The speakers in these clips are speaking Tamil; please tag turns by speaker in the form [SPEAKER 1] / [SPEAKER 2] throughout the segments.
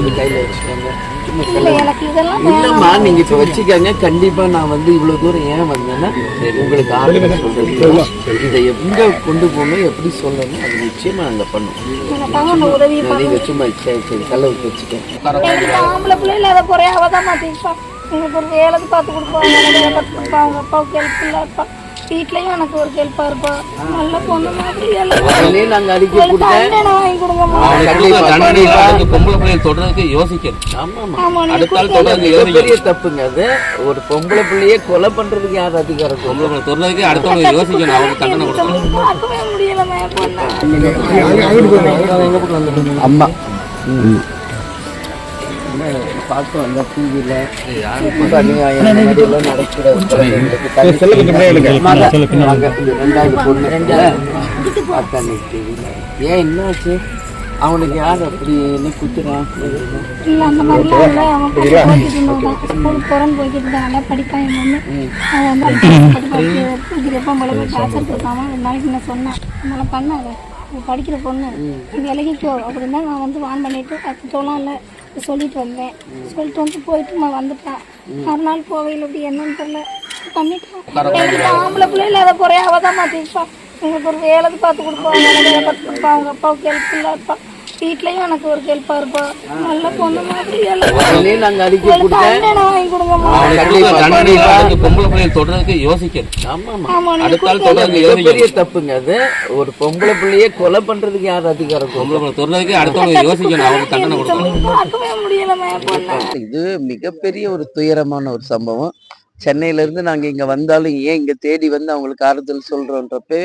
[SPEAKER 1] இது கையில வச்சுக்கோங்க.
[SPEAKER 2] இல்ல எனக்கு இதெல்லாம்
[SPEAKER 1] இல்லம்மா, நீங்க இப்ப வச்சுக்கோங்க. கண்டிப்பா நான் வந்து இவ்வளவு தூரம் ஏன் வந்தேன்னா உங்களுக்கு ஆர்டர் சொல்றது, இதை எங்க கொண்டு போகணும், எப்படி சொல்லணும், அது நிச்சயமா நாங்க பண்ணுவோம்.
[SPEAKER 2] எனக்காக அந்த உதவி
[SPEAKER 1] நீங்க சும்மா சரி சரி செலவுக்கு வச்சுக்கோங்க.
[SPEAKER 2] எங்களுக்கு ஆம்பளை பிள்ளை இல்லாத குறைய அவதான் மாட்டேங்கப்பா. எனக்கு ஒரு வேலை பார்த்து கொடுப்பாங்க, வேலை பார்த்து கொடுப்பா. அவங்க அப்பாவுக்கு ஹெல்ப் இல்லை இருப்பா. வீட்லயும் எனக்கு ஒரு ஹெல்ப்பா இருப்பா. நல்ல பொண்ணு மாதிரி
[SPEAKER 1] நாங்க அறிக்கை கொடுத்தேன்.
[SPEAKER 2] வாங்கி கொடுங்கம்மா.
[SPEAKER 3] பொம்பளை பிள்ளைய தொடர்றதுக்கு யோசிக்கணும்.
[SPEAKER 1] பெரிய தப்புங்க அது. ஒரு பொம்பளை பிள்ளையே கொலை பண்றதுக்கு யார் அதிகாரம்?
[SPEAKER 3] பொம்பளை பிள்ளை தொடர்றதுக்கு அடுத்தவங்க யோசிக்கணும். அவங்க தண்டனை கொடுக்கணும்.
[SPEAKER 2] பார்க்கவே முடியலமே பொண்ணு.
[SPEAKER 1] அம்மா பார்த்தோம் அந்த டிவியில் ரெண்டாவது பொண்ணு பார்த்தேன் டிவியில். ஏன் என்னாச்சு? அவனுக்கு யார் அப்படி என்ன குத்துறான்?
[SPEAKER 2] இல்லை அந்த மாதிரிலாம் இல்லை. அவன் போய்கிட்டு இருந்தான், ஸ்கூலுக்கு போகிறேன்னு போய்கிட்டு இருந்தாங்க. படிப்பான் என் பொண்ணு. அவன் வந்து எப்போ போல போய் டார்ச்சர் கொடுக்காம ஒரு நாளைக்கு என்ன சொன்னான், அதனால பண்ணாத, படிக்கிற பொண்ணு இது விலகிக்கோ அப்படின்னு தான் நான் வந்து வான் பண்ணிட்டு கற்றுட்டோலாம் இல்லை சொல்லிட்டு வந்தேன். சொல்லிட்டு வந்து போயிட்டு வந்துட்டான். மறுநாள் போவையில் அப்படி என்னன்னு தெரியல பண்ணிட்டான். எங்களுக்கு ஆம்பளை பிள்ளை இல்லாத குறைய அவதான் மாட்டேங்கப்பா. எனக்கு ஒரு வேலை பார்த்து கொடுப்பாங்க, வேலை பார்த்து கொடுப்பா. அவங்க அப்பாவுக்கு ஹெல்ப் இல்லை இருப்பா. வீட்லயும் எனக்கு ஒரு ஹெல்ப்பா இருப்பா. நல்ல பொண்ணு மாதிரி
[SPEAKER 1] நாங்க அறிக்கை கொடுத்தேன்.
[SPEAKER 2] வாங்கி கொடுங்கம்மா.
[SPEAKER 3] பொம்பளை பிள்ளைய தொடர்றதுக்கு யோசிக்கணும்.
[SPEAKER 1] பெரிய தப்புங்க அது. ஒரு பொம்பளை பிள்ளையே கொலை பண்றதுக்கு யார் அதிகாரம்?
[SPEAKER 3] பொம்பளை பிள்ளை தொடர்றதுக்கு அடுத்தவங்க யோசிக்கணும். அவங்க தண்டனை கொடுக்கணும்.
[SPEAKER 2] பார்க்கவே முடியலமே பொண்ணு.
[SPEAKER 1] இது மிகப்பெரிய ஒரு துயரமான ஒரு சம்பவம். சென்னையில இருந்து நாங்க இங்க வந்தாலும் ஏன் இங்க தேடி வந்து அவங்களுக்கு ஆறுதல் சொல்றோன்றப்பவே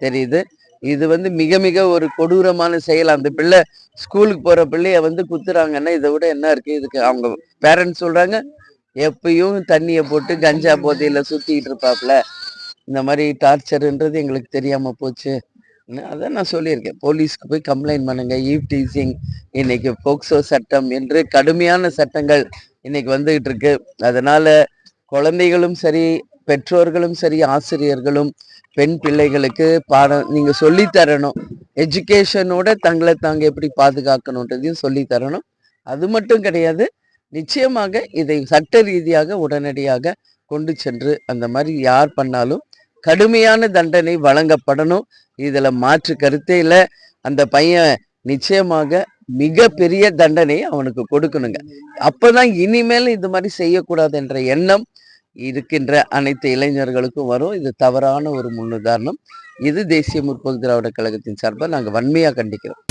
[SPEAKER 1] தெரியுது. இது வந்து மிக மிக ஒரு கொடூரமான செயல். அந்த பிள்ளை ஸ்கூலுக்கு போற பிள்ளைய வந்து குத்துறாங்கன்னா இதை விட என்ன இருக்கு? இதுக்கு அவங்க பேரண்ட்ஸ் சொல்றாங்க எப்பயும் தண்ணியை போட்டு கஞ்சா போதையில சுத்திட்டு இருப்பாப்ல, இந்த மாதிரி டார்ச்சர்ன்றது எங்களுக்கு தெரியாம போச்சு. அதான் நான் சொல்லியிருக்கேன், போலீஸ்க்கு போய் கம்ப்ளைண்ட் பண்ணுங்க. ஈவ் டீசிங் இன்னைக்கு போக்சோ சட்டம் என்று கடுமையான சட்டங்கள் இன்னைக்கு வந்துகிட்டு இருக்கு. அதனால குழந்தைகளும் சரி, பெற்றோர்களும் சரி, ஆசிரியர்களும் பெண் பிள்ளைகளுக்கு பாடம் நீங்க சொல்லி தரணும். எஜுகேஷனோட தங்களை தாங்க எப்படி பாதுகாக்கணுன்றதையும் சொல்லி தரணும். அது மட்டும் கிடையாது, நிச்சயமாக இதை சட்ட ரீதியாக உடனடியாக கொண்டு சென்று அந்த மாதிரி யார் பண்ணாலும் கடுமையான தண்டனை வழங்கப்படணும். இதுல மாற்று கருத்தே இல்லை. அந்த பையன் நிச்சயமாக மிக பெரிய தண்டனை அவனுக்கு கொடுக்கணுங்க. அப்பதான் இனிமேல் இது மாதிரி செய்யக்கூடாது என்ற எண்ணம் இருக்கின்ற அனைத்து இளைஞர்களுக்கும் வரும். இது தவறான ஒரு முன்னுதாரணம். இது தேசிய முற்போக்கு திராவிட கழகத்தின் சார்பாக நாங்கள் வன்மையாக கண்டிக்கிறோம்.